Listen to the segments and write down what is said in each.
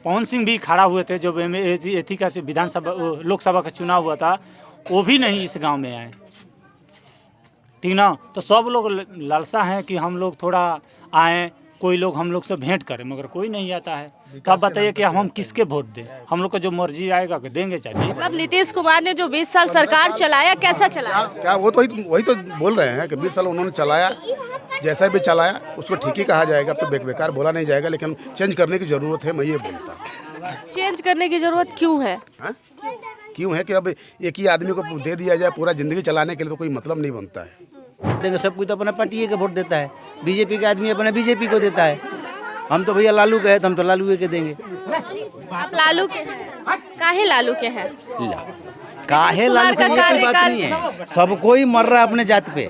पवन सिंह भी खड़ा हुए थे जब एथी का विधानसभा लोकसभा का चुनाव हुआ था, वो भी नहीं इस गांव में आए, ठीक ना। तो सब लोग लालसा हैं कि हम लोग थोड़ा आएँ, कोई लोग हम लोग से भेंट करें, मगर कोई नहीं आता है। तो आप बताइए कि हम किसके वोट दें? हम लोग को जो मर्जी आएगा देंगे, चाहिए। मतलब नीतीश कुमार ने जो 20 साल सरकार चलाया, कैसा चलाया? क्या वो तो वही तो बोल रहे हैं कि 20 साल उन्होंने चलाया, जैसा भी चलाया उसको ठीक ही कहा जाएगा। अब तो बेकार बोला नहीं जाएगा, लेकिन चेंज करने की ज़रूरत है, मैं ये बोलता। चेंज करने की जरूरत क्यों है? क्यों है कि अब एक ही आदमी को दे दिया जाए पूरा ज़िंदगी चलाने के लिए, तो कोई मतलब नहीं बनता है। देंगे सब कोई तो अपना पार्टी के वोट देता है, बीजेपी का आदमी अपना बीजेपी को देता है। हम तो भैया लालू के हैं तो हम तो लालू के देंगे। आप लालू के हैं? काहे लालू के हैं? काहे लालू के, ये कोई बात नहीं है। सब कोई मर रहा है अपने जात पे,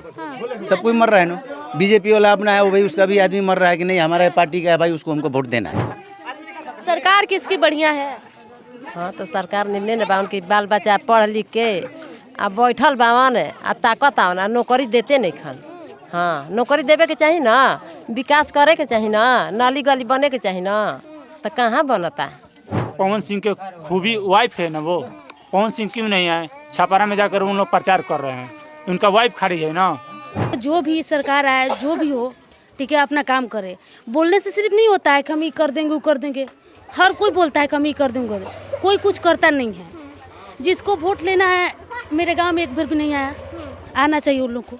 सब कोई मर रहा है ना। बीजेपी वाला अपना है वो भाई, उसका भी आदमी मर रहा है कि नहीं हमारा पार्टी का है भाई, उसको हमको वोट देना है। सरकार किसकी बढ़िया है? हाँ तो सरकार निमने न बा, उनकी बाल बच्चा पढ़ लिख के आ बैठल बावन आ ताकत आओ ना, नौकरी देते नहीं खान। हाँ नौकरी देवे के चाहिए ना, विकास करे के चाहिए ना, नाली गली बने के चाहिए ना, तो कहाँ बनता? पवन सिंह के खूबी वाइफ है ना, वो पवन सिंह क्यों नहीं आए? छापारा में जाकर उन लोग प्रचार कर रहे हैं, उनका वाइफ खड़ी है ना। जो भी सरकार आए, जो भी हो, ठीक है, अपना काम करे। बोलने से सिर्फ नहीं होता है कि हम ये कर देंगे वो कर देंगे। हर कोई बोलता है कि हम ये कर देंगे, कोई कुछ करता नहीं है। जिसको वोट लेना है, मेरे गांव में एक बार भी नहीं आया, आना चाहिए उन लोग को,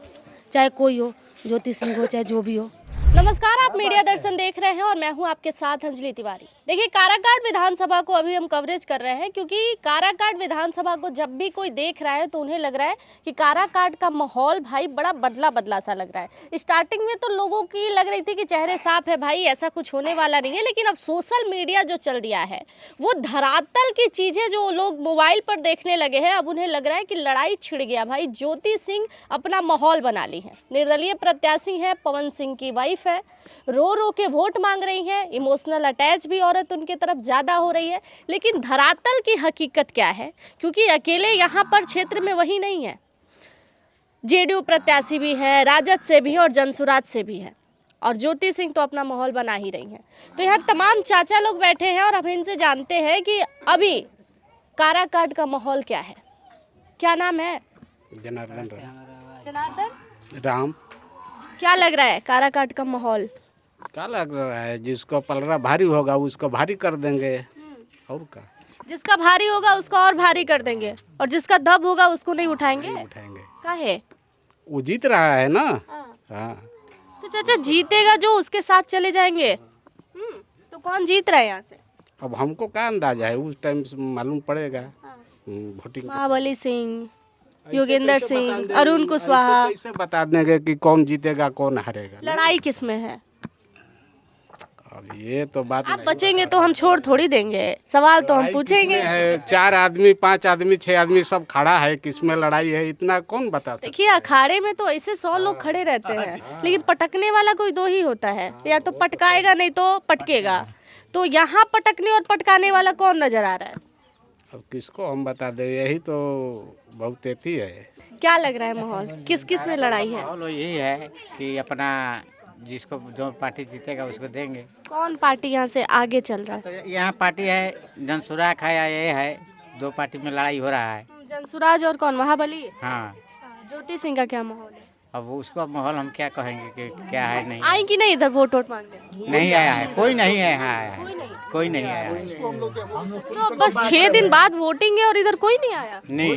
चाहे कोई हो, ज्योति सिंह हो चाहे जो भी हो। नमस्कार, आप मीडिया दर्शन देख रहे हैं और मैं हूं आपके साथ अंजलि तिवारी। देखिए, काराकाट विधानसभा को अभी हम कवरेज कर रहे हैं क्योंकि काराकाट विधानसभा को जब भी कोई देख रहा है तो उन्हें लग रहा है कि काराकाट का माहौल भाई बड़ा बदला बदला सा लग रहा है। स्टार्टिंग में तो लोगों की लग रही थी कि चेहरे साफ है भाई, ऐसा कुछ होने वाला नहीं है, लेकिन अब सोशल मीडिया जो चल रहा है, वो धरातल की चीज़ें जो लोग मोबाइल पर देखने लगे हैं, अब उन्हें लग रहा है कि लड़ाई छिड़ गया भाई। ज्योति सिंह अपना माहौल बना ली है, निर्दलीय प्रत्याशी है, पवन सिंह की वाइफ है, रो रो के वोट मांग रही हैं, इमोशनल अटैच भी औरत उनके तरफ ज़्यादा हो रही है। लेकिन धरातल की हकीकत क्या है? क्योंकि अकेले यहाँ पर क्षेत्र में वही नहीं है, जेडीयू प्रत्याशी भी है, राजद से भी है और जनसुराज से भी है, और ज्योति सिंह तो अपना माहौल बना ही रही हैं। तो यहाँ तमाम चाचा लोग बैठे हैं और हम इनसे जानते हैं कि अभी काराकाट का माहौल क्या है। क्या नाम है? जनार्दन राम। क्या लग रहा है काराकाट का माहौल? क्या लग रहा है, जिसको पलड़ा भारी होगा उसको भारी कर देंगे, और क्या। जिसका भारी होगा उसको और भारी कर देंगे, और जिसका दब होगा उसको नहीं उठाएंगे। उठाएंगे, काहे? वो जीत रहा है ना। हाँ। तो चाचा जीतेगा जो, उसके साथ चले जाएंगे। तो कौन जीत रहा है यहाँ से? अब हमको क्या अंदाजा है, उस टाइम से मालूम पड़ेगा। वोटिंग महाबली सिंह, योगेंद्र सिंह, अरुण कुशवाहा, कैसे बता देंगे कि कौन जीतेगा कौन हारेगा? लड़ाई किस में है? अब ये तो बात आप बचेंगे तो हम छोड़ थोड़ी देंगे, सवाल तो हम पूछेंगे। 4 आदमी 5 आदमी 6 आदमी सब खड़ा है, किसमें लड़ाई है इतना कौन बता सकता? देखिए, अखाड़े में तो ऐसे 100 लोग खड़े रहते हैं, लेकिन पटकने वाला कोई 2 ही होता है, या तो पटकाएगा नहीं तो पटकेगा। तो यहाँ पटकने और पटकाने वाला कौन नजर आ रहा है? अब किसको हम बता दें, यही तो बहुत तेती है। क्या लग रहा है माहौल, किस किस में लड़ाई है? माहौल यही है कि अपना जिसको जो पार्टी जीतेगा उसको देंगे। कौन पार्टी यहाँ से आगे चल रहा है? तो यहाँ पार्टी है, जनसुराज है या ये है, 2 पार्टी में लड़ाई हो रहा है। जनसुराज और कौन, महाबली? हाँ। ज्योति सिंह का क्या माहौल है? अब उसको माहौल हम क्या कहेंगे कि क्या है नहीं आई कि नहीं इधर वोट मांगने? नहीं आया है, कोई नहीं है, कोई नहीं आया है। तो बस 6 दिन बाद वोटिंग है और इधर कोई नहीं आया? नहीं।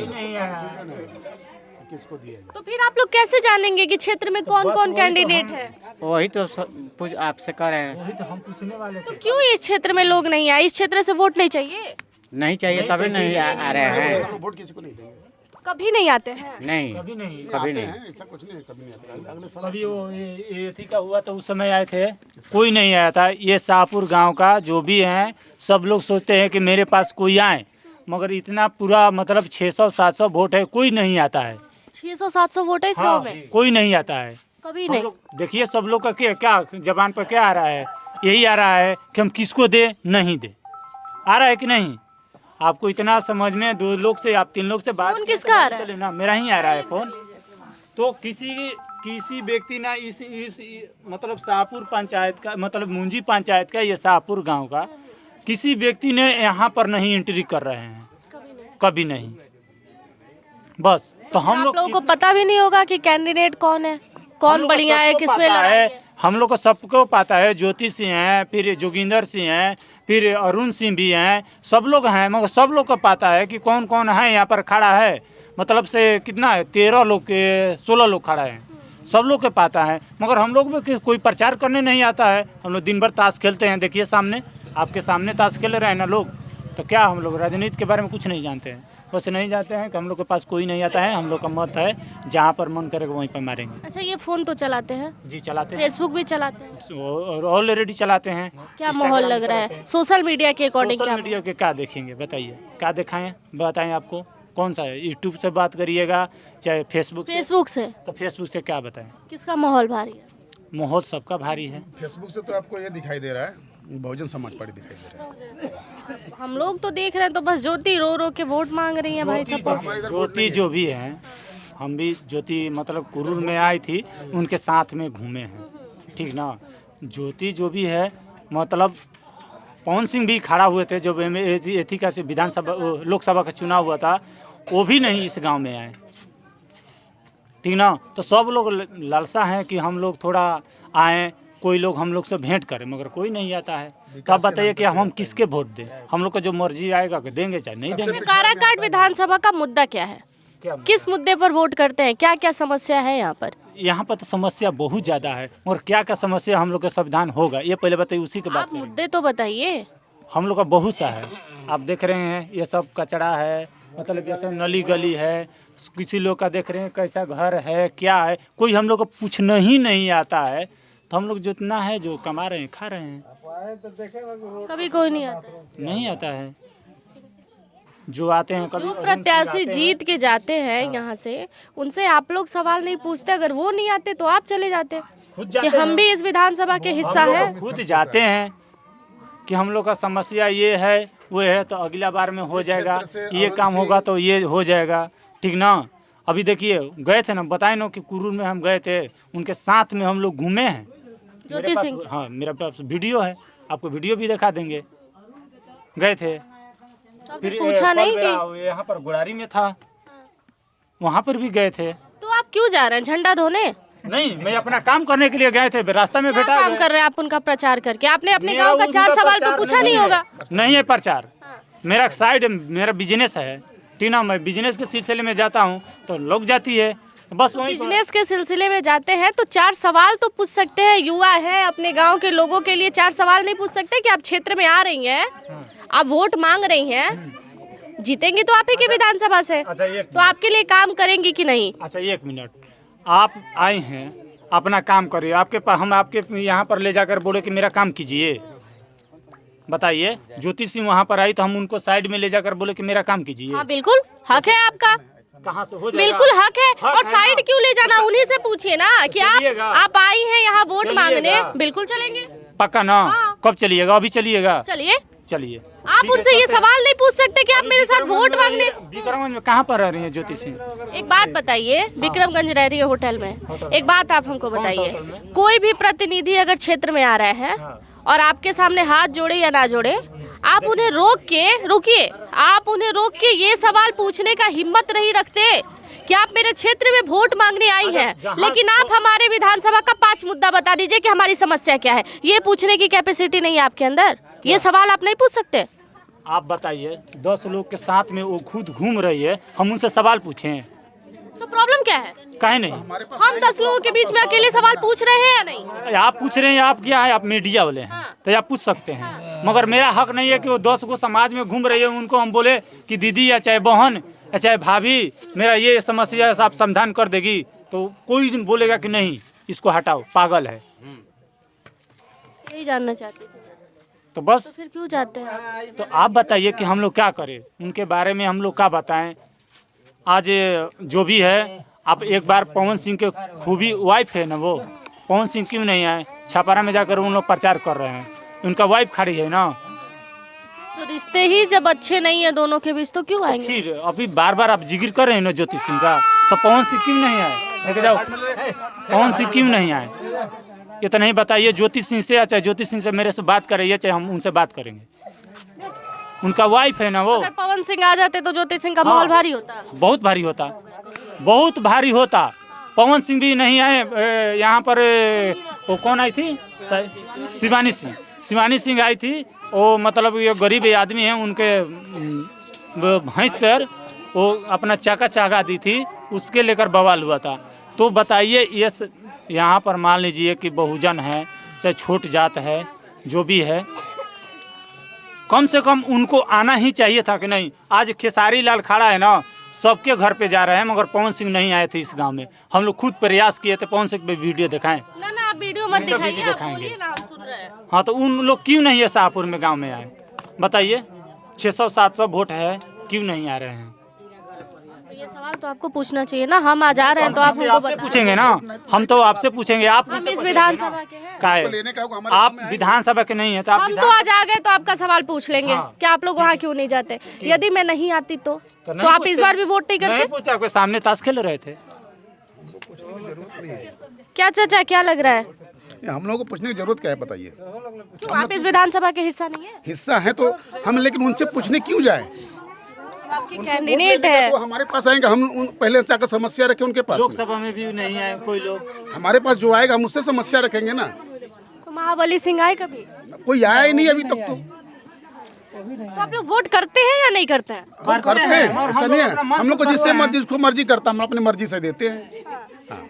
तो फिर आप लोग कैसे जानेंगे कि क्षेत्र में कौन कौन कैंडिडेट है? वही तो आपसे कह रहे हैं। तो क्यों इस क्षेत्र में लोग नहीं आए? इस क्षेत्र से वोट नहीं चाहिए? नहीं चाहिए तभी नहीं आ रहे हैं। वोट किसी को नहीं देंगे, कभी नहीं आते हैं? नहीं, कभी नहीं, कभी नहीं। ऐसा कुछ नहीं है, कभी नहीं आता। अगले साल अभी वो एथी का हुआ तो उस समय आए थे, कोई नहीं आया था। ये शाहपुर गांव का जो भी हैं, सब लोग सोचते हैं कि मेरे पास कोई आए, मगर इतना पूरा मतलब 600-700 वोट है, कोई नहीं आता है। 600-700 वोट है इस गाँव में? कोई नहीं आता है। कभी नहीं? देखिए सब लोग का क्या जबान पर क्या आ रहा है, यही आ रहा है कि हम किसको दे नहीं दे। आ रहा है कि नहीं? आपको इतना समझ में 2 लोग से आप 3 लोग से बात फोन किसका आ रहा है? ना, मेरा ही आ रहा है फोन। तो किसी व्यक्ति ना इस मतलब शाहपुर पंचायत का, मतलब मुंजी पंचायत का, ये शाहपुर गांव का किसी व्यक्ति ने यहाँ पर नहीं एंट्री कर रहे हैं, कभी नहीं। बस तो हम आप लोगों को पता भी नहीं होगा कि कैंडिडेट कौन है, कौन बढ़िया है, किसमें लड़ाई है। हम लोग को सबको पता है। ज्योति सिंह हैं, फिर जोगिंदर सिंह हैं, फिर अरुण सिंह भी हैं, सब लोग हैं, मगर सब लोग को पता है कि कौन कौन है यहाँ पर खड़ा है। मतलब से कितना है, 13 लोग के 16 लोग खड़ा हैं, सब लोग को पता है। मगर हम लोग में कोई प्रचार करने नहीं आता है। हम लोग दिन भर ताश खेलते हैं, देखिए सामने, आपके सामने ताश खेल रहे हैं ना लोग। तो क्या हम लोग राजनीति के बारे में कुछ नहीं जानते हैं, बस नहीं जाते हैं कि हम लोग के पास कोई नहीं आता है। हम लोग का मत है, जहाँ पर मन करेगा वहीं पर मारेंगे। अच्छा, ये फोन तो चलाते हैं? जी चलाते हैं, फेसबुक भी चलाते हैं और ऑलरेडी चलाते हैं। क्या माहौल लग रहा है सोशल मीडिया के अकॉर्डिंग? सोशल क्या मीडिया के क्या देखेंगे बताइए, क्या दिखाएं बताएं आपको? कौन सा है? यूट्यूब से बात करिएगा चाहे फेसबुक से? फेसबुक से। तो फेसबुक से क्या बताएं? किसका माहौल भारी है? माहौल सबका भारी है। फेसबुक से तो आपको ये दिखाई दे रहा है, बहुजन समाज पार्टी दिखाई दे रहा है। हम लोग तो देख रहे हैं तो बस ज्योति रो रो के वोट मांग रही है भाई सपोर्ट। ज्योति जो भी हैं, हम भी ज्योति मतलब कुरूर में आई थी, उनके साथ में घूमे हैं, ठीक ना। ज्योति जो भी है, मतलब पवन सिंह भी खड़ा हुए थे जब एथी का विधानसभा लोकसभा का चुनाव हुआ था, वो भी नहीं इस गांव में आए, ठीक ना। तो सब लोग लालसा हैं कि हम लोग थोड़ा आएँ, कोई लोग हम लोग से भेंट करें, मगर कोई नहीं आता है। तो आप बताइए कि हम किसके वोट दें? हम लोग को जो मर्जी आएगा देंगे चाहे नहीं देंगे। काराकाट विधानसभा का मुद्दा क्या है? किस मुद्दे पर वोट करते हैं? क्या क्या समस्या है यहाँ पर? यहाँ पर तो समस्या बहुत ज़्यादा है, और क्या क्या समस्या हम लोग का संविधान होगा ये पहले बताइए, उसी के बाद आप मुद्दे तो बताइए। हम लोग का बहुत सा है, आप देख रहे हैं ये सब कचरा है, मतलब जैसे नली गली है, किसी लोग का देख रहे हैं कैसा घर है, क्या है, कोई हम लोग को पूछना ही नहीं आता है। तो हम लोग जितना है जो कमा रहे हैं खा रहे हैं, कभी कोई नहीं आता? नहीं आता है। जो आते हैं कभी जो प्रत्याशी जीत के जाते हैं यहाँ से, उनसे आप लोग सवाल नहीं पूछते? अगर वो नहीं आते तो आप चले जाते खुद कि हम भी इस विधानसभा के हिस्सा हैं? खुद जाते हैं कि हम लोग का समस्या ये है वो है, तो अगला बार में हो जाएगा, ये काम होगा तो ये हो जाएगा, ठीक ना। अभी देखिए गए थे ना, बताए ना कि कुरूर में हम गए थे, उनके साथ में हम लोग घूमे हैं। ज्योति सिंह? हाँ, मेरा पास वीडियो है, आपको वीडियो भी दिखा देंगे। गए थे, फिर पूछा नहीं कि यहाँ पर गुड़ारी में था, वहाँ पर भी गए थे। तो आप क्यों जा रहे हैं झंडा ढोने? नहीं, मैं अपना काम करने के लिए गए थे, रास्ता में क्या बैठा काम कर रहे हैं आप उनका प्रचार करके? आपने अपने गांव का 4 सवाल तो पूछा नहीं होगा? नहीं है प्रचार, मेरा साइड मेरा बिजनेस है, ठीक ना। मैं बिजनेस के सिलसिले में जाता हूँ तो लोग जाती है, बस वहीं पर। बिजनेस के सिलसिले में जाते हैं तो 4 सवाल तो पूछ सकते हैं। युवा है, अपने गांव के लोगों के लिए 4 सवाल नहीं पूछ सकते कि आप क्षेत्र में आ रही हैं, आप वोट मांग रही हैं, जीतेंगी तो आप ही के विधानसभा से, अच्छा, तो आपके लिए काम करेंगी कि नहीं? अच्छा 1 मिनट, आप आए हैं अपना काम करिए, आपके पास हम आपके यहाँ पर ले जाकर बोले कि मेरा काम कीजिए, बताइए। ज्योति सिंह वहाँ पर आई तो हम उनको साइड में ले जाकर बोले कि मेरा काम कीजिए। हाँ बिल्कुल हक है आपका, कहाँ से हो जाएगा? बिल्कुल हक है। हक और है साइड ना? क्यों ले जाना? उन्हीं से पूछिए ना कि चलिएगा। आप आई हैं यहाँ वोट चलिएगा। मांगने। बिल्कुल चलेंगे, पक्का ना? हाँ। कब चलिएगा? अभी चलिएगा? चलिए। चलिए। आप उनसे ये सवाल नहीं पूछ सकते कि आप मेरे साथ वोट मांगने? विक्रमगंज में कहाँ पर रह रही है ज्योति सिंह? एक बात बताइए, विक्रमगंज रह रही है होटल में, एक बात आप हमको बताइए, कोई भी प्रतिनिधि अगर क्षेत्र में आ रहे हैं और आपके सामने हाथ जोड़े या ना जोड़े, आप उन्हें रोक के, रुकिए, आप उन्हें रोक के ये सवाल पूछने का हिम्मत नहीं रखते कि आप मेरे क्षेत्र में वोट मांगने आई हैं, लेकिन आप हमारे विधानसभा का 5 मुद्दा बता दीजिए कि हमारी समस्या क्या है। ये पूछने की कैपेसिटी नहीं है आपके अंदर, ये सवाल आप नहीं पूछ सकते? आप बताइए, 10 लोग के साथ में वो खुद घूम रही है, हम उनसे सवाल पूछें तो प्रॉब्लम क्या है? काहे नहीं? हम 10 लोगों के बीच में अकेले सवाल पूछ रहे हैं या नहीं? आप पूछ रहे हैं, आप क्या है, आप मीडिया वाले हैं तो आप पूछ सकते हैं, मगर मेरा हक नहीं है कि वो 10 को समाज में घूम रही है उनको हम बोले कि दीदी या चाहे बहन या चाहे भाभी मेरा ये समस्या आप समाधान कर देगी, तो कोई बोलेगा कि नहीं इसको हटाओ, पागल है। यही जानना चाहती थी। तो बस तो फिर क्यों जाते हैं? तो आप बताइए कि हम लोग क्या करें, उनके बारे में हम लोग क्या बताएं। आज जो भी है, आप एक बार पवन सिंह के खूबी वाइफ है ना, वो पवन सिंह क्यों नहीं आए? छापारा में जाकर उन लोग प्रचार कर रहे हैं, उनका वाइफ खड़ी है ना। तो रिश्ते ही जब अच्छे नहीं है दोनों के बीच तो क्यों आएंगे? फिर अभी बार बार आप जिक्र कर रहे हैं ना ज्योति सिंह का, तो पवन सिंह क्यों नहीं आए? लेके जाओ, पवन सिंह क्यों नहीं आए ये तो नहीं बताइए। ज्योति सिंह से या चाहे ज्योति सिंह से मेरे से बात करें या चाहे हम उनसे बात करेंगे, उनका वाइफ है ना वो। अगर पवन सिंह आ जाते तो ज्योति सिंह का माहौल भारी होता। बहुत भारी होता, बहुत भारी होता। पवन सिंह भी नहीं आए यहाँ पर। वो कौन आई थी? शिवानी सिंह। शिवानी सिंह आई थी। वो मतलब ये गरीब आदमी हैं, उनके भैंस पर वो अपना चाका चागा दी थी, उसके लेकर बवाल हुआ था। तो बताइए, ये यहाँ पर मान लीजिए कि बहुजन है, चाहे छोट जात है, जो भी है, कम से कम उनको आना ही चाहिए था कि नहीं। आज खेसारी लाल खड़ा है ना, सबके घर पे जा रहे हैं, मगर पवन सिंह नहीं आए थे इस गांव में। हम लोग खुद प्रयास किए थे पवन सिंह पे वीडियो दिखाएं। ना आप वीडियो मत दिखाइए, आप दिखाएंगे। बोलिए ना, हम सुन रहे हैं। हाँ, तो उन लोग क्यों नहीं है शाहपुर में गांव में आए? बताइए, 600-700 वोट है, क्यों नहीं आ रहे हैं? ये सवाल तो आपको पूछना चाहिए ना। हम आ जा रहे हैं तो आप हमको आपसे पूछेंगे ना, हम तो आपसे पूछेंगे। आप हम इस विधानसभा के हैं। का है? आप विधानसभा के नहीं है तो आप हम तो आज आ गए तो आपका सवाल पूछ लेंगे कि आप लोग वहाँ क्यों नहीं जाते। यदि मैं नहीं आती तो आप इस बार भी वोट नहीं करते? नहीं पूछते, आपके सामने ताश खेल रहे थे। क्या चाचा, क्या लग रहा है? हम लोगों को पूछने की जरूरत क्या है, बताइए। क्यों आप इस विधानसभा के हिस्सा नहीं है? हिस्सा है तो हम, लेकिन उनसे पूछने क्यों जाए? आपकी कैंडिडेट है। वो हमारे पास आएंगे, हम पहले जाकर समस्या रखें उनके पास में। लोकसभा में भी नहीं आए कोई लोग। हमारे पास जो आएगा हम उससे समस्या रखेंगे ना। तो महाबली सिंह आए कभी? कोई आया ही नहीं अभी तक तो आप लोग वोट करते हैं या नहीं करते हैं? हम करते हैं, ऐसा नहीं है। हम लोग को जिसको मर्जी करता, हम अपनी मर्जी से देते हैं। हाँ,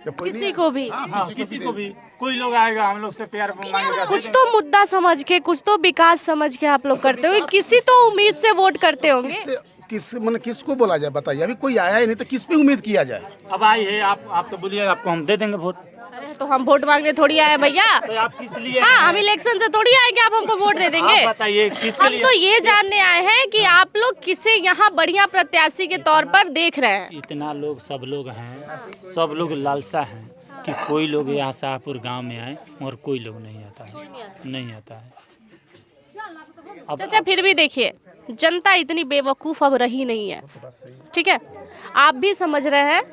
जब कोई किसी को भी? हाँ, किसी को भी कोई लोग आएगा, हम लोग से प्यार मांगेगा। कुछ तो मुद्दा समझ के, कुछ तो विकास समझ के आप लोग करते हो। किसी तो उम्मीद से वोट करते होंगे। किसको बोला जाए, बताइए। अभी कोई आया ही नहीं तो किस पे उम्मीद किया जाए? अब आई है, आप तो बोलिए, आपको हम दे देंगे वोट। अरे तो हम वोट मांगने थोड़ी आए भैया। तो आप किस लिए? हाँ, हम इलेक्शन से थोड़ी आए कि आप हमको वोट दे देंगे। आप बताइए किसके हम लिए? तो ये जानने आए हैं कि आप लोग किसे यहाँ बढ़िया प्रत्याशी के तौर पर देख रहे हैं। इतना लोग, सब लोग हैं, सब लोग लालसा हैं कि कोई लोग यहाँ शाहपुर गांव में आए, मगर कोई लोग नहीं आता है, नहीं आता है। चाचा फिर भी देखिए, जनता इतनी बेवकूफ़ अब रही नहीं है, ठीक है? आप भी समझ रहे हैं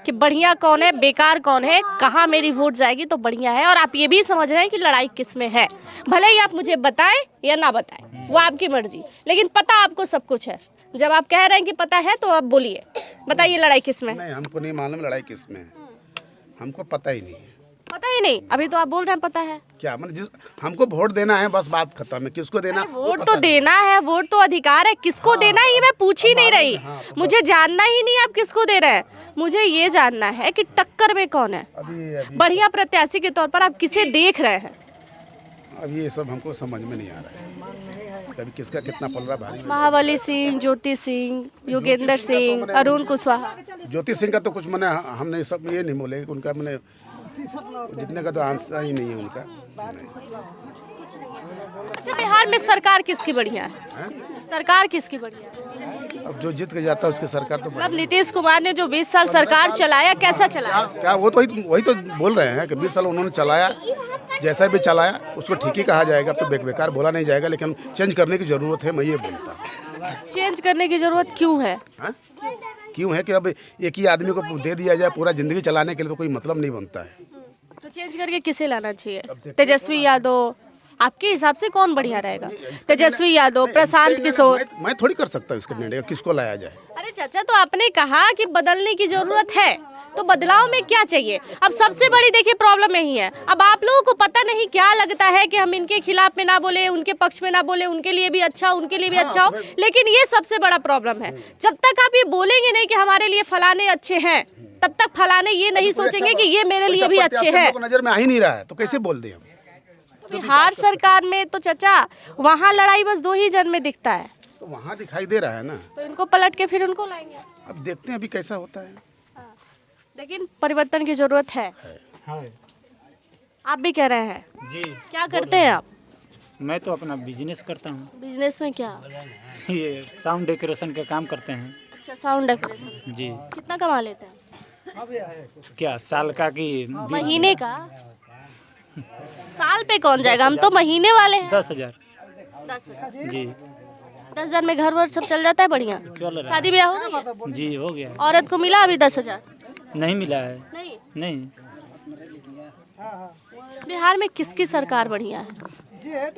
कि बढ़िया कौन है, बेकार कौन है, कहाँ मेरी वोट जाएगी तो बढ़िया है। और आप ये भी समझ रहे हैं कि लड़ाई किस में है। भले ही आप मुझे बताएं या ना बताएं, वो आपकी मर्जी, लेकिन पता आपको सब कुछ है। जब आप कह रहे हैं कि पता है तो आप बोलिए, बताइए लड़ाई किस में है? नहीं, हमको नहीं मालूम लड़ाई किस में है, हमको पता ही नहीं है। पता ही नहीं? अभी तो आप बोल रहे हैं पता है। क्या मतलब, हमको वोट देना है, बस बात खत्म है। किसको देना? वोट तो देना है, वोट तो अधिकार है। किसको देना है ये मैं पूछ ही नहीं रही। मुझे जानना ही नहीं आप किसको दे रहे हैं। मुझे ये जानना है कि टक्कर में कौन है, बढ़िया प्रत्याशी के तौर पर आप किसे देख रहे हैं? अब ये सब हमको समझ में नहीं आ रहा है, कभी किसका कितना पलड़ा भारी। महाबली सिंह, ज्योति सिंह, योगेंद्र सिंह, अरुण कुशवाहा। ज्योति सिंह का तो कुछ मैंने, हमने सब ये नहीं बोले उनका, मैंने जितने का तो आंसर ही नहीं है उनका। अच्छा, बिहार में सरकार किसकी बढ़िया है? सरकार किसकी बढ़िया है? अब जो जीत के जाता है उसकी सरकार तो अब नीतीश कुमार ने जो 20 साल सरकार चलाया, कैसा चलाया? क्या वो तो वही तो बोल रहे हैं कि 20 साल उन्होंने चलाया, जैसा भी चलाया उसको ठीक ही कहा जाएगा। अब तो बेकार बोला नहीं जाएगा, लेकिन चेंज करने की ज़रूरत है, मैं ये बोलता। चेंज करने की जरूरत क्यों है? क्यों है कि अब एक ही आदमी को दे दिया जाए पूरा ज़िंदगी चलाने के लिए, तो कोई मतलब नहीं बनता है। तो चेंज करके किसे लाना चाहिए? तेजस्वी यादव, आपके हिसाब से कौन बढ़िया रहेगा? तेजस्वी यादव, प्रशांत किशोर? मैं थोड़ी कर सकता हूँ इसका निर्णय, किसको लाया जाए। अरे चाचा, तो आपने कहा कि बदलने की जरूरत है, तो बदलाव में क्या चाहिए? अब सबसे बड़ी देखिए प्रॉब्लम यही है। अब आप लोगों को पता नहीं क्या लगता है कि हम इनके खिलाफ में ना बोले, उनके पक्ष में ना बोले, उनके लिए भी अच्छा, उनके लिए भी अच्छा हो, लेकिन ये सबसे बड़ा प्रॉब्लम है। जब तक आप ये बोलेंगे नहीं कि हमारे लिए फलाने अच्छे हैं, तब तक फलाने ये नहीं सोचेंगे कि ये मेरे लिए भी अच्छे हैं। नजर में आ ही नहीं रहा है तो कैसे बोल दें हम? बिहार सरकार में तो चाचा वहाँ लड़ाई बस 2 ही जन में दिखता है, तो वहाँ दिखाई दे रहा है ना। तो इनको पलट के फिर उनको लाएंगे। अब देखते हैं अभी कैसा होता है, लेकिन परिवर्तन की जरूरत है। आप भी कह रहे हैं जी। क्या करते हैं आप? मैं तो अपना बिजनेस करता हूँ। बिजनेस में क्या? ये साउंड डेकोरेशन का काम करते हैं। अच्छा, साउंड डेकोरेशन। जी। कितना कमा लेते हैं? क्या साल का कि महीने का? साल पे कौन जाएगा, हम तो महीने वाले हैं। 10,000। 10,000? जी। 10,000 में घर वर सब चल जाता है बढ़िया? चल रहा शादी ब्याह हो गया? है। जी हो गया। औरत को मिला अभी 10,000? नहीं मिला है। नहीं। नहीं। बिहार में किसकी सरकार बढ़िया है?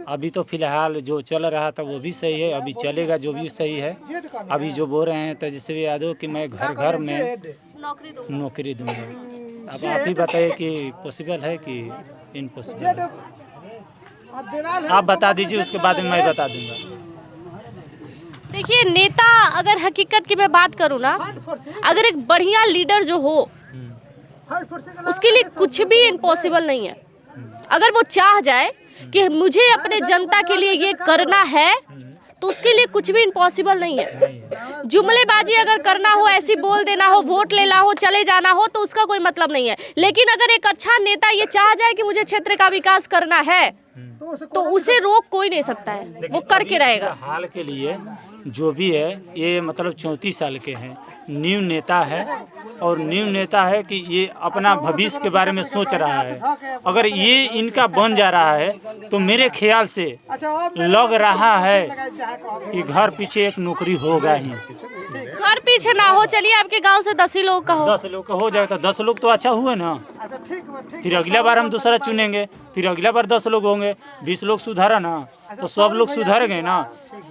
अभी तो फिलहाल जो चल रहा था वो भी सही है, अभी चलेगा जो भी सही है। अभी जो बोल रहे हैं तेजस्वी यादव कि मैं घर घर में नौकरी दूंगा। अब आप ही बताइए कि पॉसिबल है कि इम्पॉसिबल है? आप बता दीजिए, उसके बाद में मैं बता दूंगा। देखिए, नेता अगर हकीकत की मैं बात करूँ ना, अगर एक बढ़िया लीडर जो हो उसके लिए कुछ भी इम्पॉसिबल नहीं है। अगर वो चाह जाए कि मुझे अपने जनता के लिए ये करना है तो उसके लिए कुछ भी इम्पॉसिबल नहीं है। जुमलेबाजी अगर करना हो, ऐसी बोल देना हो, वोट लेना हो, चले जाना हो, तो उसका कोई मतलब नहीं है। लेकिन अगर एक अच्छा नेता ये चाह जाए कि मुझे क्षेत्र का विकास करना है तो उसे रोक कोई नहीं सकता है, वो करके रहेगा। हाल के लिए जो भी है ये मतलब 34 साल के हैं, न्यू नेता है और न्यू नेता है कि ये अपना भविष्य के बारे में सोच रहा है। अगर ये इनका बन जा रहा है तो मेरे ख्याल से लग रहा है कि घर पीछे एक नौकरी होगा ही। घर पीछे ना हो, चलिए आपके गांव से 10 ही लोग का हो, 10 लोग का हो जाएगा तो 10 लोग तो अच्छा हुए ना। फिर अगला बार हम दूसरा चुनेंगे, फिर अगला बार 10 लोग होंगे, 20 लोग सुधारा ना तो सब लोग सुधर गए ना।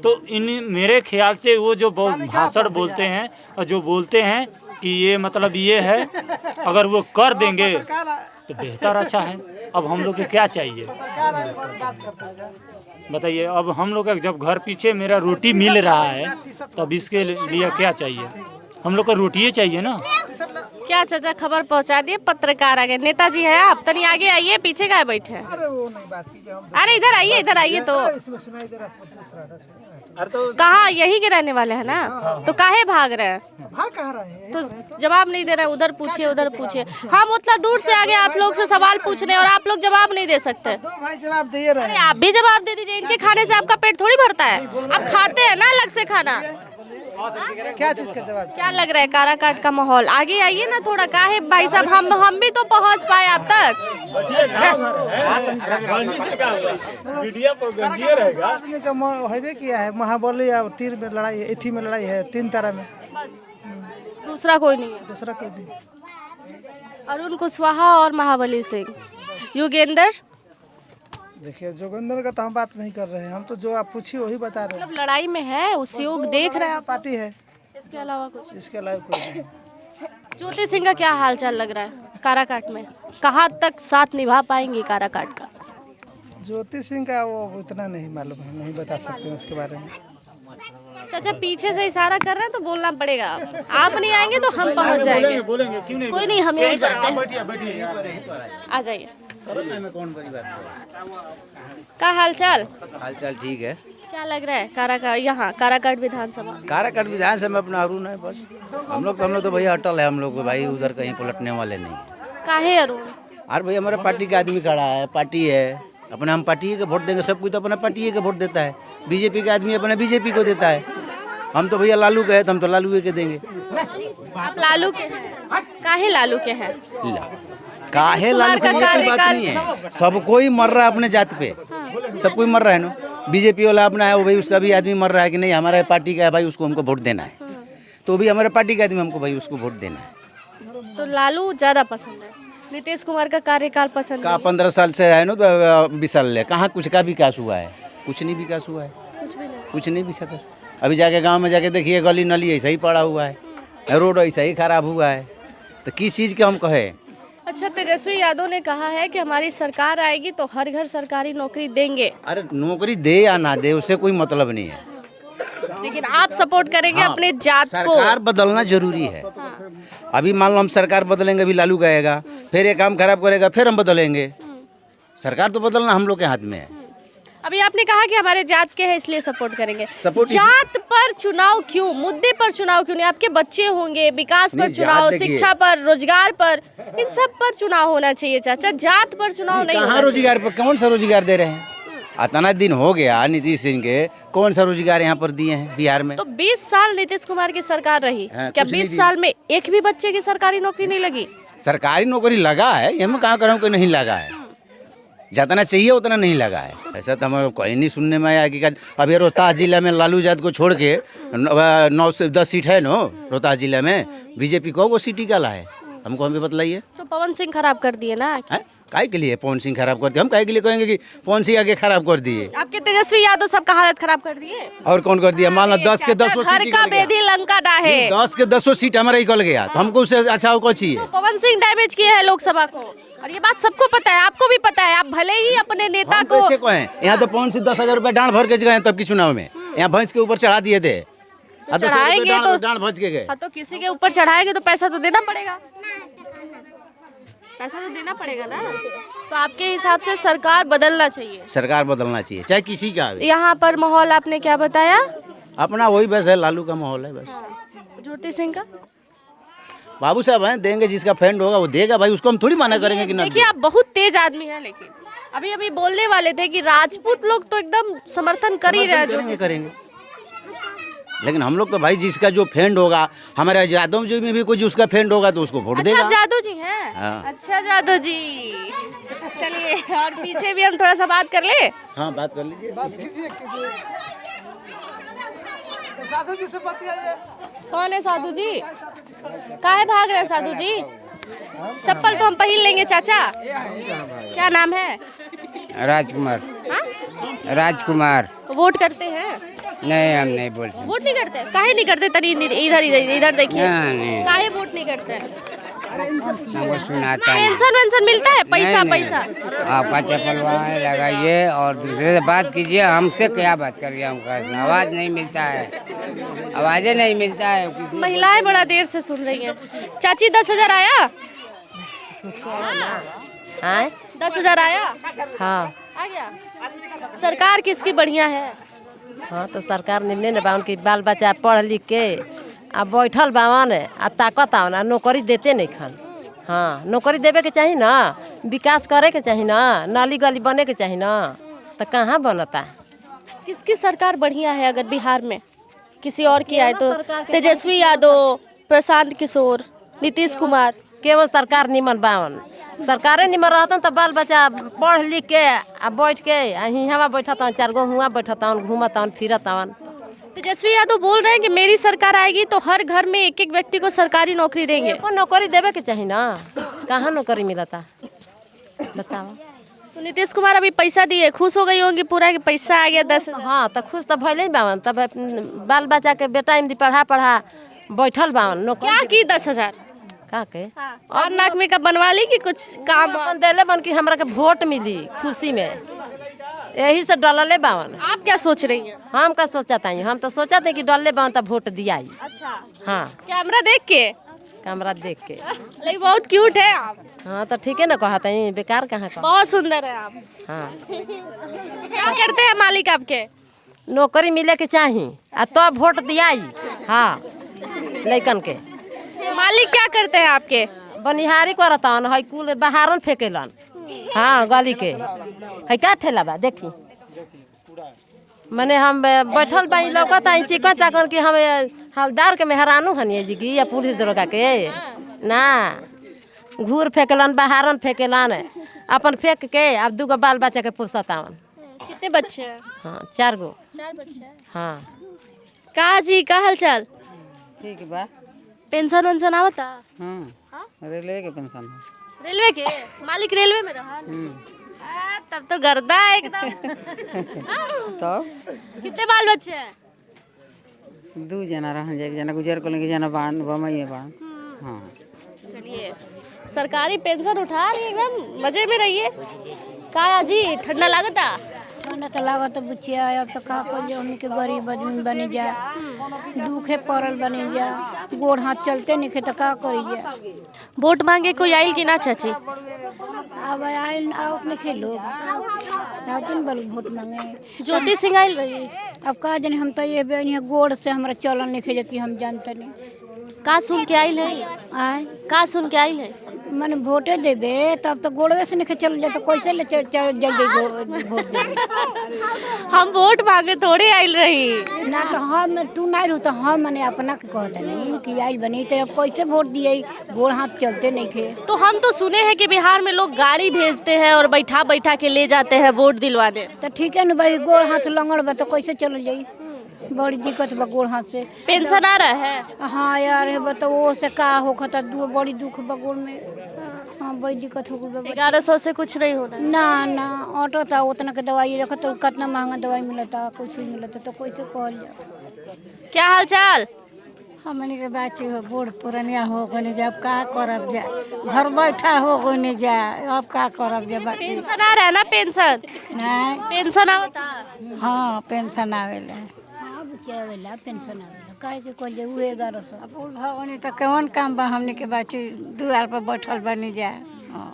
तो इन मेरे ख्याल से वो जो भाषण बोलते हैं और जो बोलते हैं कि ये मतलब ये है, अगर वो कर देंगे तो बेहतर अच्छा है। अब हम लोग को क्या चाहिए बताइए? अब हम लोग का जब घर पीछे मेरा रोटी मिल रहा है तब इसके लिए क्या चाहिए? हम लोग को रोटी चाहिए ना। क्या चाचा खबर पहुंचा दिए, पत्रकार आ गए। नेताजी है आप, तनी आगे आइए, पीछे का बैठे हैं? अरे इधर आइए, इधर आइए। तो कहाँ, यही के रहने वाले हैं ना, तो काहे भाग रहे हैं? तो जवाब नहीं दे रहे, उधर पूछिए, उधर पूछिए। हम उतना दूर से आगे आप लोग से सवाल पूछ रहे हैं और आप लोग जवाब नहीं दे सकते। भाई जवाब दे रहे हैं। अरे आप भी जवाब दे दीजिए, इनके खाने से आपका पेट थोड़ी भरता है। आप खाते हैं ना अलग से खाना। क्या चीज का जवाब? क्या लग रहा है काराकाट का माहौल? आगे आइए ना थोड़ा, काहे भाई साहब, हम भी तो पहुंच पाए आप तक। आदमी का हैवे किया है, महाबली और तीर में लड़ाई है, इथी में लड़ाई है, 3 तरह में, दूसरा कोई नहीं है। दूसरा कोई नहीं। अरुण कुशवाहा और महाबली सिंह, योगेंद्र। देखिए जोगिंदर का तो हम बात नहीं कर रहे हैं, हम तो जो आप पूछिए वही बता रहे हैं। मतलब लड़ाई में है, उस योग देख रहे हैं आप? पार्टी है, इसके अलावा कुछ? इसके अलावा कोई नहीं। ज्योति सिंह का क्या हालचाल लग रहा है काराकाट में? कहाँ तक साथ निभा पाएंगे काराकाट का? ज्योति सिंह का वो इतना नहीं मालूम है, नहीं बता सकते हैं उसके बारे में। चाचा पीछे से इशारा कर रहे हैं तो बोलना पड़ेगा। आप नहीं आएंगे तो हम पहुंच जाएंगे। कोई नहीं, हम यहीं जाते हैं। आ जाइए। क्या हालचाल? हालचाल ठीक है। क्या लग रहा है यहाँ काराकाट विधानसभा? काराकाट विधानसभा में अपना अरुण है बस। हम लोग तो भैया अटल है, हम लोग भाई उधर कहीं पलटने वाले नहीं है। काहे अरुण? अरे भाई हमारे पार्टी का आदमी खड़ा है, पार्टी है अपने, हम पार्टी के वोट देंगे। सब कोई तो अपना पार्टी के वोट देता है। बीजेपी का आदमी अपना बीजेपी को देता है। हम तो भैया लालू के हैं तो हम तो लालू के देंगे। आप लालू के हैं? काहे लालू के हैं? काहे लालू के, ये कोई बात नहीं है। सब कोई मर रहा है अपने जात पे, सब कोई मर रहा है ना। बीजेपी वाला अपना है वो भाई, उसका भी आदमी मर रहा है कि नहीं हमारे पार्टी का है भाई, उसको हमको वोट देना है। तो भी हमारे पार्टी का आदमी हमको भाई उसको वोट देना है। तो लालू ज्यादा पसंद है, नीतीश कुमार का कार्यकाल पसंद का नहीं? 15 साल से है ना, तो 20 साल कहाँ कुछ का विकास हुआ है? कुछ नहीं विकास हुआ है, कुछ भी नहीं। कुछ नहीं भी सका। अभी जाके गांव में जाके देखिए, गली नली ऐसा ही पड़ा हुआ है, रोड ऐसा ही खराब हुआ है, तो किस चीज़ के हम कहे? अच्छा, तेजस्वी यादव ने कहा है कि हमारी सरकार आएगी तो हर घर सरकारी नौकरी देंगे। अरे नौकरी दे या ना दे उससे कोई मतलब नहीं है, लेकिन आप सपोर्ट करेंगे अपने जात को? सरकार बदलना जरूरी है। अभी मान लो हम सरकार बदलेंगे, अभी लालू गएगा, फिर ये काम खराब करेगा, फिर हम बदलेंगे। सरकार तो बदलना हम लोग के हाथ में है। अभी आपने कहा कि हमारे जात के हैं इसलिए सपोर्ट करेंगे। सपोर्ट जात पर चुनाव क्यों, मुद्दे पर चुनाव क्यों नहीं? आपके बच्चे होंगे, विकास पर चुनाव, शिक्षा पर, रोजगार पर, इन सब पर चुनाव होना चाहिए चाचा। जात पर चुनाव नहीं होना कहाँ रोजगार पर, कौन सा रोजगार दे रहे हैं? इतना दिन हो गया नीतीश सिंह के, कौन सा रोजगार यहाँ पर दिए हैं बिहार में? तो 20 साल नीतीश कुमार की सरकार रही, क्या 20 साल में एक भी बच्चे की सरकारी नौकरी नहीं लगी? सरकारी नौकरी लगा है, हम कहाँ कर रहे हैं कि नहीं लगा है, जितना चाहिए उतना नहीं लगा है। ऐसा तो हमें कहीं नहीं सुनने में आया कि अभी रोहतास जिला में लालू यादव को छोड़ के 9 से 10 सीट है नो रोहतास जिला में, बीजेपी को वो सीट निकाला है, हमको हमें बतलाइए। तो पवन सिंह खराब कर दिए ना? काहे के लिए पवन सिंह खराब कर दिए? हम काहे के लिए कहेंगे कि पवन सिंह आगे खराब कर दिए? आपके तेजस्वी यादव सबका हालत खराब कर दिए। और कौन कर दिया? मान लो 10 के 10 घर का बेदी लंका डाहे। 10 के 10 सीट हमारा निकल गया तो हमको उससे अच्छा और कुछ चाहिए? पवन सिंह डैमेज किए हैं लोकसभा को और ये बात सबको पता है, आपको भी पता है। आप भले ही अपने नेता हम को कैसे कहें? यहाँ तो पवन सिंह 10,000 रुपये डांड भर के गए तब की चुनाव में, यहाँ भैंस के ऊपर चढ़ा दिए थे। चढ़ाएंगे तो डांड भज के गए। हाँ, तो किसी के ऊपर चढ़ाएंगे तो पैसा तो देना पड़ेगा, पैसा तो देना पड़ेगा ना। तो आपके हिसाब से सरकार बदलना चाहिए? सरकार बदलना चाहिए, चाहे किसी का भी। यहाँ पर माहौल आपने क्या बताया? अपना वही बस है, लालू का माहौल है बस। ज्योति सिंह का? बाबू साहब हैं, देंगे, जिसका फ्रेंड होगा वो देगा भाई, उसको हम थोड़ी मना करेंगे कि ना। देखिए आप बहुत तेज आदमी हैं, लेकिन अभी अभी बोलने वाले थे कि राजपूत लोग तो एकदम समर्थन कर ही रहे हैं। करेंगे करेंगे, लेकिन हम लोग तो भाई जिसका जो फ्रेंड होगा, हमारे यादव जी में भी कोई उसका फ्रेंड होगा तो उसको वोट देगा। अच्छा जादू जी हैं? हाँ। अच्छा जादू जी, चलिए और पीछे भी हम थोड़ा सा बात कर ले। हाँ बात कर लीजिए। साधु जी से बतियाइए। कौन है साधु जी? काहे भाग रहे हैं साधु जी? चप्पल तो हम पहन लेंगे चाचा। क्या नाम है? राजकुमार। हाँ? राजकुमार। वोट करते हैं? नहीं, हम नहीं बोलते। वोट नहीं करते? काहे नहीं करते? तनी इधर इधर देखिए, नहीं। काहे वोट नहीं करते? हमको सुनाता नहीं। पेंशन वेंशन मिलता है? पैसा नहीं, पैसा? आपका चप्पल वहाँ लगाइए और दूसरे से बात कीजिए। हमसे क्या बात करिए? हमका आवाज़ नहीं मिलता है, आवाज़ें नहीं मिलता है। महिलाएं बड़ा देर से सुन रही हैं। चाची 10,000 आया? आए 10,000 आया? हाँ आ गया। सरकार किसकी बढ़िया है? हाँ तो सरकार निमने न बावन की बाल बच्चा पढ़ लिख के आ बैठल बावन आ ताकत आवन आ नौकरी देते नहीं खान। हाँ नौकरी देवे के चाहिए ना, विकास करे के चाहिए ना, नाली गली बने के चाहिए ना, तो कहाँ बनता है? किसकी सरकार बढ़िया है? अगर बिहार में किसी और की आए तो तेजस्वी यादव, प्रशांत किशोर, नीतीश कुमार। केवल सरकार निमन बावन, सरकारे निमन रहतन तो बाल बच्चा पढ़ लिख के आ बैठ के हियाँ बैठत 4 गो हुआ बैठत घूमत फिरत। तेजस्वी यादव बोल रहे हैं कि मेरी सरकार आएगी तो हर घर में एक एक व्यक्ति को सरकारी नौकरी देंगे। को नौकरी देवे के चाहिए ना, कहाँ नौकरी मिलता बताओ? तो नीतीश कुमार अभी पैसा दिए, खुश हो गई होंगी पूरा कि पैसा आ गया 10,000। हाँ तो खुश तो भले ही बावन, तब बाल बच्चा के बेटा इमदी पढ़ा बैठल बावन नौकरी। क्या की 10,000? का के और नाक में का बनवा ली कि कुछ काम? अपन देले बन की हमरा के वोट मिली खुशी में, यही से डलले बावन। आप क्या सोच रही हैं? हम का सोचता है, हम तो सोचते कि डलले बावन तो वोट दिया। अच्छा, हाँ कैमरा देख के? कैमरा देख के। लेकिन बहुत क्यूट है आप। हाँ तो ठीक है ना, कहते हैं बेकार कहाँ का। बहुत सुंदर है आप। हाँ क्या करते हैं मालिक आपके? नौकरी मिले के चाहिए आ तो वोट दिया। हाँ लैकन के मालिक क्या करते हैं आपके? बनिहारी करतन है, कुल बहारन फेंकेलन। हाँ गली के है का ठेला बा देखी, मने हम बैठल बाई लौकत आई चिकन चाकन की हम हवलदार के मेहरानू हनिए जी की या पुलिस दरोगा के ना, घूर फेंकलन बहारन फेंकेलन, अपन फेंक के अब 2 गो बाल बच्चा के पोसतावन। कितने बच्चे हैं? हाँ 4 गो। 4 बच्चे हैं। हाँ का जी का हाल चाल? ठीक बा। पेंशन वेंशन आवता? हाँ, रेलवे के पेंशन। रेलवे के मालिक रेलवे में रहा? तब तो गर्दा है एकदम। तो कितने बाल बच्चे हैं? 2 जना रह, एक जना गुजर को लेके जना बांध बमई है बांध। हाँ चलिए सरकारी पेंशन उठा रही एकदम मजे में रहिए। का जी ठंडा लागता? खाना तो लागत बुचिया, अब तो का कर जो हमनी के गरीब आदमी बनी जा, दुखे पड़ल बनी जा, गोड़ हाथ चलते नहीं खे तो का करी जा। वोट मांगे कोई आइल कि ना चाची? अब आयल आओ अपने खेलो आओ तुम बल वोट मांगे। ज्योति सिंह आइल रही? अब का जाने, हम तो ये गोड़ से हमारा चलन नहीं खे जाती, हम जानते नहीं। का सुन के आइल है? आए का सुन के आइल है? मैंने वोटे देबे तब तो गोड़वे से नहीं चल जाए तो कैसे ले जल्दी वोट दे? हम वोट मांगे थोड़ी आइल रही ना, तो हम तू नहीं रहू तो हम मैंने अपना के कहते नहीं कि आई बनी तो अब कैसे वोट दिए, गोड़ हाथ चलते नहीं खे। तो हम तो सुने हैं कि बिहार में लोग गाड़ी भेजते हैं और बैठा बैठा के ले जाते हैं वोट दिलवाने। तो ठीक है ना भाई, गोड़ हाथ लंगड़ बा तो कैसे चल जाई? बड़ी दिक्कत बा गोड़ हाथ से। पेंशन आ रहा है? हाँ यार है बताओ से का हो खता, बड़ी दुख बा गोड़ में। हाँ बड़ी दिक्कत हो गई 1100 से कुछ नहीं होना है। ना ना ऑटो था उतना के दवाई देखो तो कितना महंगा दवाई मिलता कुछ ही मिलता तो कैसे कहल जाए। क्या हाल चाल? हमने के बच्चे हो बूढ़ पुरानिया हो गए जा अब का करब जा घर बैठा हो गए जा अब का करब जा बच्चे पेंशन आ रहा है ना? पेंशन नहीं पेंशन आवता? हाँ पेंशन आवेला अब क्या आवेला पेंशन आवेला काहे के कहल जाए उहे 1100 अब बूढ़ भगवानी तो कौन काम बा हमने के बच्चे दुआर पर बैठल बनी जा। हाँ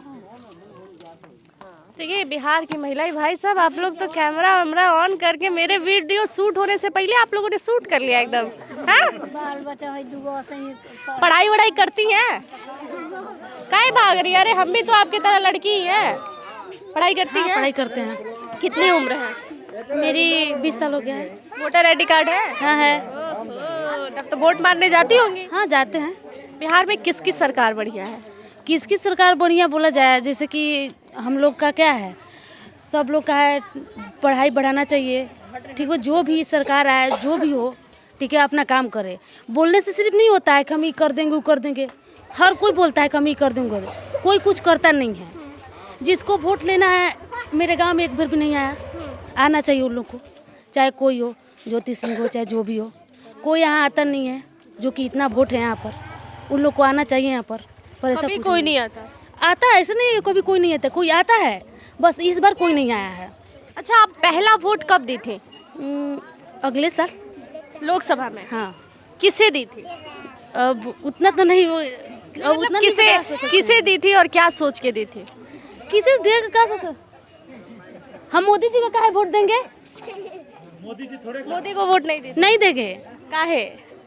देखिए बिहार की महिलाएं भाई साहब आप लोग तो कैमरा वैमरा ऑन करके मेरे वीडियो शूट होने से पहले आप लोगों ने शूट कर लिया एकदम। हाँ? बाल बच्चा है दुगो सही पढ़ाई वढ़ाई करती हैं? काहे भाग रही है? अरे हम भी तो आपकी तरह लड़की ही है। पढ़ाई करती हैं? पढ़ाई करते हैं। कितनी उम्र है? मेरी 20 साल हो गया है। वोटर आईडी कार्ड है? हाँ है। ओहो, तब तो वोट मारने जाती होंगी। हाँ जाते हैं। बिहार में किसकी सरकार बढ़िया है? किसकी सरकार बढ़िया बोला जाए जैसे कि हम लोग का क्या है सब लोग का है पढ़ाई बढ़ाना चाहिए ठीक है। जो भी सरकार आए जो भी हो ठीक है अपना काम करे। बोलने से सिर्फ नहीं होता है कि हम ये कर देंगे वो कर देंगे। हर कोई बोलता है कि हम ये कर देंगे कोई कुछ करता नहीं है। जिसको वोट लेना है मेरे गांव में एक बार भी नहीं आया। आना चाहिए उन लोग को चाहे कोई हो ज्योति सिंह हो चाहे जो भी हो कोई यहाँ आता नहीं है जो कि इतना वोट है यहाँ पर। उन लोग को आना चाहिए यहाँ पर ऐसा कभी कोई नहीं आता। आता है ऐसा नहीं है कभी कोई नहीं आता कोई आता है बस इस बार कोई नहीं आया है। अच्छा आप पहला वोट कब दी थी? अगले साल लोकसभा में। हाँ किसे दी थी? अब उतना तो नहीं अब उतना किसे दी थी और क्या सोच के दी थी? किसे देगा क्या सोच हम मोदी जी का काहे वोट देंगे? मोदी को वोट नहीं दी? नहीं देंगे। काहे?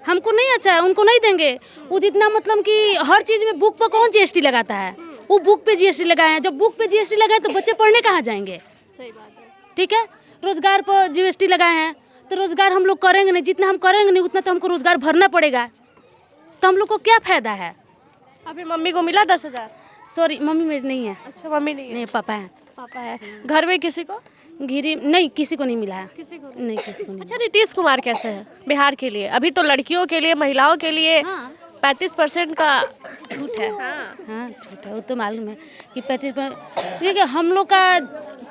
हमको नहीं अच्छा है उनको नहीं देंगे। वो जितना मतलब कि हर चीज़ में बुक पर कौन जीएसटी लगाता है वो बुक पे जीएसटी लगाए हैं। जब बुक पे जीएसटी लगाए तो बच्चे पढ़ने कहाँ जाएंगे? सही बात है। ठीक है। रोजगार पर जीएसटी लगाए हैं तो रोजगार हम लोग करेंगे नहीं। जितना हम करेंगे नहीं उतना तो हमको रोजगार भरना पड़ेगा तो हम लोग को क्या फायदा है? अभी मम्मी को मिला 10,000? सॉरी मम्मी मेरी नहीं है। अच्छा मम्मी नहीं है? नहीं पापा है। पापा है। घर में किसी को? गिरी नहीं किसी को नहीं मिला है। किसी को नहीं किसी को नहीं। अच्छा नीतीश कुमार कैसे है बिहार के लिए? अभी तो लड़कियों के लिए महिलाओं के लिए 35% का छूट है। हाँ छूट है वो तो मालूम है कि 25% ठीक है। हम लोग का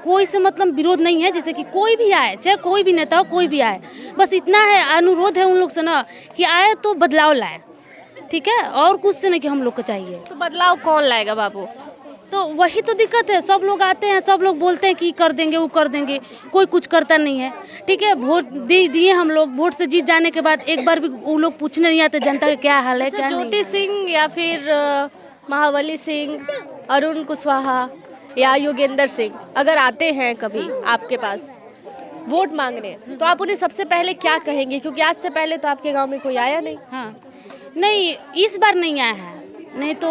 कोई से मतलब विरोध नहीं है जैसे कि कोई भी आए चाहे कोई भी नेता हो कोई भी आए बस इतना है अनुरोध है उन लोग से ना कि आए तो बदलाव लाए ठीक है। और कुछ से नहीं कि हम लोग को चाहिए। तो बदलाव कौन लाएगा बाबू? तो वही तो दिक्कत है। सब लोग आते हैं सब लोग बोलते हैं कि कर देंगे वो कर देंगे कोई कुछ करता नहीं है ठीक है। वोट दिए हम लोग वोट से जीत जाने के बाद एक बार भी वो लोग पूछने नहीं आते जनता का क्या हाल है क्या नहीं। ज्योति सिंह या फिर महाबली सिंह अरुण कुशवाहा या योगेंद्र सिंह अगर आते हैं कभी आपके पास वोट मांगने तो आप उन्हें सबसे पहले क्या कहेंगे? क्योंकि आज से पहले तो आपके गाँव में कोई आया नहीं। हाँ नहीं इस बार नहीं आया है। नहीं तो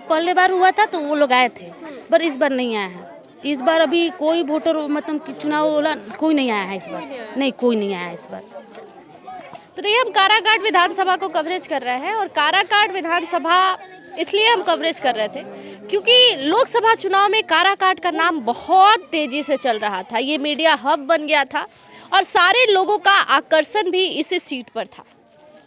पहले बार हुआ था तो वो लोग आए थे पर इस बार नहीं आया है। इस बार अभी कोई वोटर मतलब कि चुनाव वाला कोई नहीं आया है इस बार। नहीं कोई नहीं आया इस बार। तो देखिए हम काराकाट विधानसभा को कवरेज कर रहे हैं और काराकाट विधानसभा इसलिए हम कवरेज कर रहे थे क्योंकि लोकसभा चुनाव में काराकाट का नाम बहुत तेजी से चल रहा था। ये मीडिया हब बन गया था और सारे लोगों का आकर्षण भी इसी सीट पर था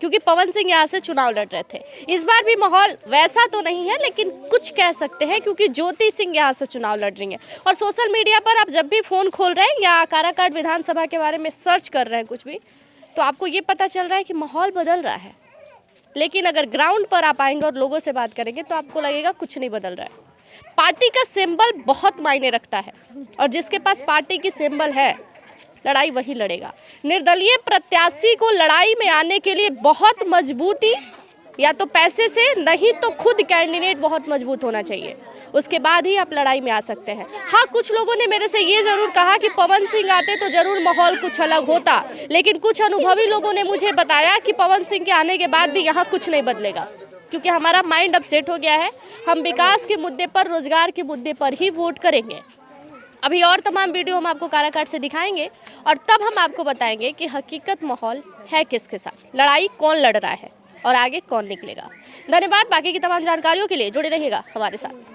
क्योंकि पवन सिंह यहाँ से चुनाव लड़ रहे थे। इस बार भी माहौल वैसा तो नहीं है लेकिन कुछ कह सकते हैं क्योंकि ज्योति सिंह यहाँ से चुनाव लड़ रही हैं। और सोशल मीडिया पर आप जब भी फ़ोन खोल रहे हैं या काराकाट विधानसभा के बारे में सर्च कर रहे हैं कुछ भी तो आपको ये पता चल रहा है कि माहौल बदल रहा है। लेकिन अगर ग्राउंड पर आप आएंगे और लोगों से बात करेंगे तो आपको लगेगा कुछ नहीं बदल रहा है। पार्टी का सिंबल बहुत मायने रखता है और जिसके पास पार्टी की सिंबल है लड़ाई वही लड़ेगा। निर्दलीय प्रत्याशी को लड़ाई में आने के लिए बहुत मजबूती या तो पैसे से नहीं तो खुद कैंडिडेट बहुत मजबूत होना चाहिए उसके बाद ही आप लड़ाई में आ सकते हैं। हाँ कुछ लोगों ने मेरे से ये ज़रूर कहा कि पवन सिंह आते तो ज़रूर माहौल कुछ अलग होता लेकिन कुछ अनुभवी लोगों ने मुझे बताया कि पवन सिंह के आने के बाद भी यहाँ कुछ नहीं बदलेगा क्योंकि हमारा माइंड अब सेट हो गया है। हम विकास के मुद्दे पर रोजगार के मुद्दे पर ही वोट करेंगे। अभी और तमाम वीडियो हम आपको काराकाट से दिखाएंगे और तब हम आपको बताएंगे कि हकीकत माहौल है किसके साथ, लड़ाई कौन लड़ रहा है और आगे कौन निकलेगा। धन्यवाद। बाकी की तमाम जानकारियों के लिए जुड़े रहिएगा हमारे साथ।